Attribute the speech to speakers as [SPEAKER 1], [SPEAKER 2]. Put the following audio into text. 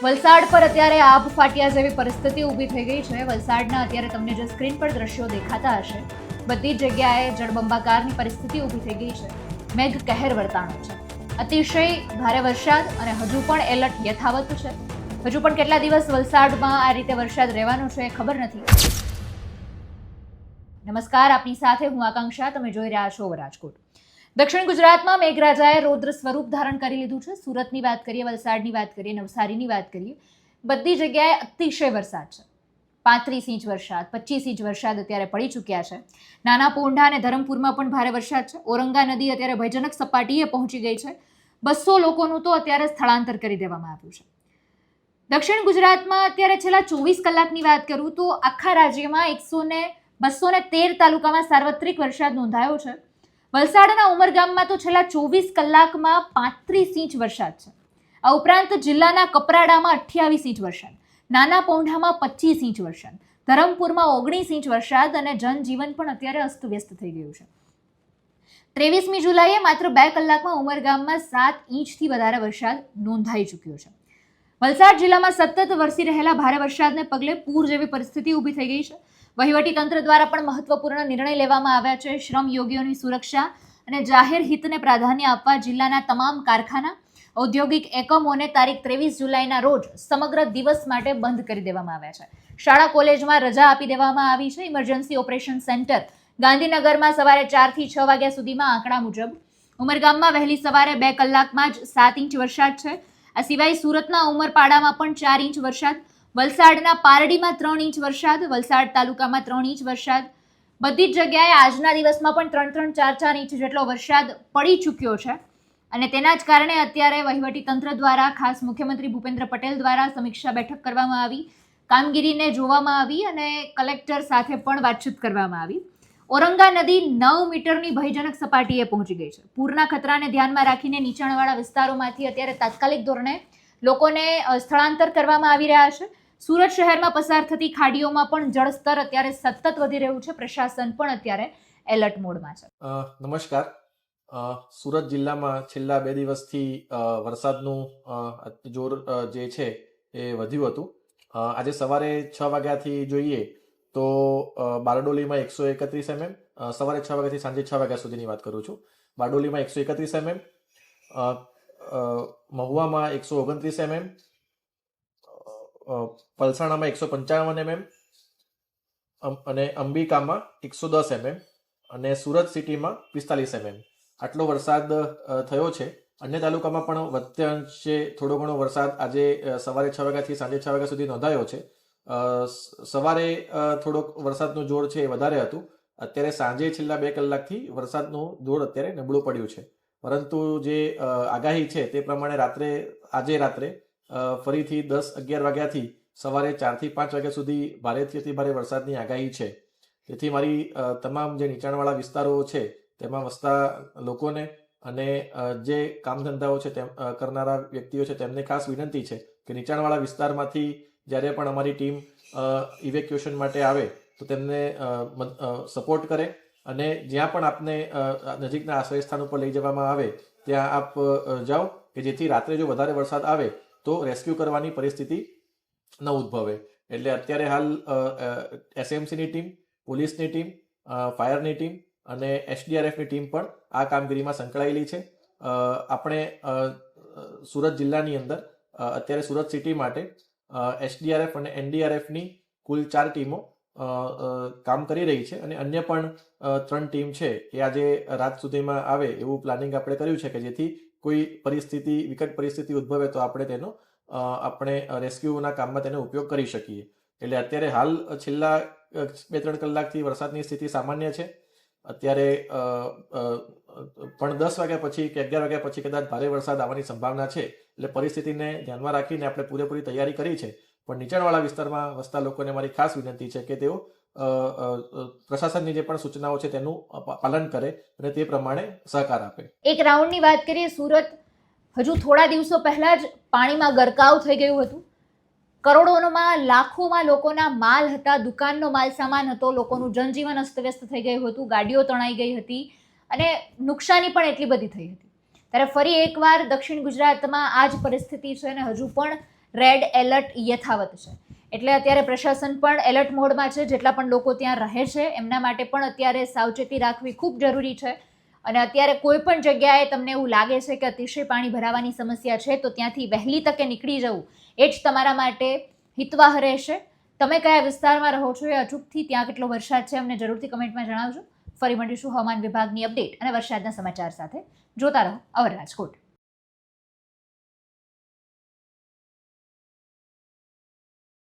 [SPEAKER 1] વલસાડ પર અત્યારે આબ ફાટ્યા જેવી પરિસ્થિતિ ઊભી થઈ ગઈ છે. વલસાડના અત્યારે તમને જે સ્ક્રીન પર દ્રશ્યો દેખાતા હશે, બધી જ જગ્યાએ જળબંબાકારની પરિસ્થિતિ ઊભી થઈ ગઈ છે. મેઘ કહેર વર્તાણો છે. અતિશય ભારે વરસાદ અને હજુ પણ એલર્ટ યથાવત છે. હજુ પણ કેટલા દિવસ વલસાડમાં આ રીતે વરસાદ રહેવાનો છે એ ખબર નથી. નમસ્કાર, આપની સાથે હું આકાંક્ષા. તમે જોઈ રહ્યા છો રાજકોટ. દક્ષિણ ગુજરાતમાં મેઘરાજાએ રૌદ્ર સ્વરૂપ ધારણ કરી લીધું છે. સુરતની વાત કરીએ, વલસાડની વાત કરીએ, નવસારીની વાત કરીએ, બધી જગ્યાએ અતિશય વરસાદ છે. 35 ઇંચ વરસાદ, 25 ઇંચ વરસાદ અત્યારે પડી ચૂક્યા છે. નાના પોંઢા અને ધરમપુરમાં પણ ભારે વરસાદ છે. ઓરંગા નદી અત્યારે ભયજનક સપાટીએ પહોંચી ગઈ છે. 200 લોકોનું તો અત્યારે સ્થળાંતર કરી દેવામાં આવ્યું છે. દક્ષિણ ગુજરાતમાં અત્યારે છેલ્લા 24 કલાકની વાત કરું તો આખા રાજ્યમાં 213 તાલુકામાં સાર્વત્રિક વરસાદ નોંધાયો છે. વલસાડના ઉમરગામમાં તો છેલ્લા 24 કલાકમાં 35 ઇંચ વરસાદ છે. આ ઉપરાંત જિલ્લાના કપરાડામાં 28 ઇંચ વરસાદ, નાના પોંઢામાં 25 ઇંચ વરસાદ, ધરમપુરમાં 19 ઇંચ વરસાદ અને જનજીવન પણ અત્યારે અસ્તવ્યસ્ત થઈ ગયું છે. 23મી જુલાઈએ માત્ર 2 કલાકમાં ઉમરગામમાં 7 ઇંચથી વધારે વરસાદ નોંધાઈ ચૂક્યો છે. વલસાડ જિલ્લામાં સતત વરસી રહેલા ભારે વરસાદને પગલે પૂર જેવી પરિસ્થિતિ ઊભી થઈ ગઈ છે. વહીવટી તંત્ર દ્વારા પણ મહત્વપૂર્ણ નિર્ણય લેવામાં આવ્યા છે. શ્રમયોગીઓની સુરક્ષા અને જાહેર હિતને પ્રાધાન્ય આપવા જિલ્લાના તમામ કારખાના, ઔદ્યોગિક એકમોને તારીખ 23 જુલાઈના રોજ સમગ્ર દિવસ માટે બંધ કરી દેવામાં આવ્યા છે. શાળા કોલેજમાં રજા આપી દેવામાં આવી છે. ઇમરજન્સી ઓપરેશન સેન્ટર ગાંધીનગરમાં સવારે 4 થી 6 વાગ્યા સુધીમાં આંકડા મુજબ. ઉમરગામમાં વહેલી સવારે 2 કલાકમાં જ 7 ઇંચ વરસાદ છે. આ સિવાય સુરતના ઉમરપાડામાં પણ 4 ઇંચ વરસાદ, વલસાડના પારડીમાં 3 ઇંચ વરસાદ, વલસાડ તાલુકામાં 3 ઇંચ વરસાદ. બધી જ જગ્યાએ આજના દિવસમાં પણ 3-3, 4-4 ઇંચ જેટલો વરસાદ પડી ચૂક્યો છે. અને તેના જ કારણે અત્યારે વહીવટી તંત્ર દ્વારા ખાસ મુખ્યમંત્રી ભૂપેન્દ્ર પટેલ દ્વારા સમીક્ષા બેઠક કરવામાં આવી, કામગીરીને જોવામાં આવી અને કલેક્ટર સાથે પણ વાતચીત કરવામાં આવી. ઓરંગા નદી 9 મીટરની ભયજનક સપાટીએ પહોંચી ગઈ છે. પૂરના ખતરાને ધ્યાનમાં રાખીને નીચાણવાળા વિસ્તારોમાંથી અત્યારે તાત્કાલિક ધોરણે લોકોને સ્થળાંતર કરવામાં આવી રહ્યા છે. સુરત શહેરમાં પસાર થતી ખાડીઓમાં પણ જળસ્તર અત્યારે સતત વધી રહ્યું છે. પ્રશાસન પણ અત્યારે એલર્ટ મોડમાં છે.
[SPEAKER 2] નમસ્કાર. સુરત જિલ્લામાં છેલ્લા 2 દિવસથી વરસાદનું જોર જે છે એ વધ્યું હતું. આજે સવારે 6 વાગ્યાથી જોઈએ તો બારડોલીમાં 131 mm, સવારે 6 વાગ્યાથી સાંજે 6 વાગ્યા સુધીની વાત કરું છું. બારડોલીમાં 131 mm, મહુવામાં 129 mm, પલસાણામાં 155 mm અને અંબિકામાં 110 mm અને સુરત સિટીમાં 45 mm. આટલો વરસાદ થયો છે. અન્ય તાલુકામાં પણ વધ્યાંશે થોડો ઘણો વરસાદ આજે સવારે 6 વાગ્યાથી સાંજે 6 વાગ્યા સુધી નોંધાયો છે. સવારે થોડોક વરસાદનું જોર છે એ વધારે હતું. અત્યારે સાંજે છેલ્લા 2 કલાકથી વરસાદનું જોર અત્યારે નબળું પડ્યું છે. પરંતુ જે આગાહી છે તે પ્રમાણે આજે રાત્રે ફરીથી 10-11 વાગ્યાથી સવારે 4 થી 5 વાગ્યા સુધી ભારેથી અતિ ભારે વરસાદની આગાહી છે. તેથી મારી તમામ જે નીચાણવાળા વિસ્તારો છે તેમાં વસતા લોકોને અને જે કામ ધંધાઓ છે તેમ કરનારા વ્યક્તિઓ છે તેમને ખાસ વિનંતી છે કે નીચાણવાળા વિસ્તારમાંથી જ્યારે પણ અમારી ટીમ ઇવેક્યુએશન માટે આવે તો તેમને સપોર્ટ કરે અને જ્યાં પણ આપને નજીકના આશ્રય સ્થાન ઉપર લઈ જવામાં આવે ત્યાં આપ જાઓ કે જેથી રાત્રે જો વધારે વરસાદ આવે તો રેસ્ક્યુ કરવાની પરિસ્થિતિ ન ઉદ્ભવે. એટલે અત્યારે હાલ એસએમસીની ટીમ, પોલીસની ટીમ, ફાયરની ટીમ અને એસડીઆરએફની ટીમ પણ આ કામગીરીમાં સંકળાયેલી છે. આપણે સુરત જિલ્લાની અંદર અત્યારે સુરત સિટી માટે એસડીઆરએફ અને એનડીઆરએફની કુલ 4 ટીમો કામ કરી રહી છે અને અન્ય પણ 3 ટીમ છે એ આજે રાત સુધીમાં આવે એવું પ્લાનિંગ આપણે કર્યું છે કે જેથી કોઈ વિકટ પરિસ્થિતિ ઉદ્ભવે તો આપણે રેસ્ક્યુના કામમાં તેનો ઉપયોગ કરી શકીએ. એટલે અત્યારે હાલ છેલ્લા 2-3 કલાકથી વરસાદની સ્થિતિ સામાન્ય છે. અત્યારે પણ 10 વાગ્યા પછી કે 11 વાગ્યા પછી કદાચ ભારે વરસાદ આવવાની સંભાવના છે. એટલે પરિસ્થિતિને ધ્યાનમાં રાખીને આપણે પૂરેપૂરી તૈયારી કરી છે. પણ નીચાણવાળા વિસ્તારમાં વસતા લોકોને મારી ખાસ વિનંતી છે કે તેઓ પ્રશાસનની જે પણ સૂચનાઓ છે તેનું પાલન કરે અને તે પ્રમાણે સહકાર આપે.
[SPEAKER 1] એક રાઉન્ડની વાત કરીએ, સુરત હજુ થોડા દિવસો પહેલા જ પાણીમાં ગરકાવ થઈ ગયું હતું. કરોડોમાં લાખોમાં લોકોના માલ હતા, દુકાનનો માલ સામાન હતો, લોકોનું જનજીવન અસ્તવ્યસ્ત થઈ ગયું હતું, ગાડીઓ તણાઈ ગઈ હતી અને નુકસાની પણ એટલી બધી થઈ હતી. ત્યારે ફરી એકવાર દક્ષિણ ગુજરાતમાં આ જ પરિસ્થિતિ છે અને હજુ પણ રેડ એલર્ટ યથાવત છે. એટલે અત્યારે પ્રશાસન પણ એલર્ટ મોડમાં છે. જેટલા પણ લોકો ત્યાં રહે છે એમના માટે પણ અત્યારે સાવચેતી રાખવી ખૂબ જરૂરી છે. અને અત્યારે કોઈ પણ જગ્યાએ તમને એવું લાગે છે કે અતિશય પાણી ભરાવાની સમસ્યા છે તો ત્યાંથી વહેલી તકે નીકળી જવું એ જ તમારા માટે હિતવાહ રહેશે. તમે કયા વિસ્તારમાં રહો છો એ અચૂકથી ત્યાં કેટલો વરસાદ છે અમને જરૂરથી કમેન્ટમાં જણાવજો. ફરી મળીશું હવામાન વિભાગની અપડેટ અને વરસાદના સમાચાર સાથે. જોતા રહો અવર રાજકોટ.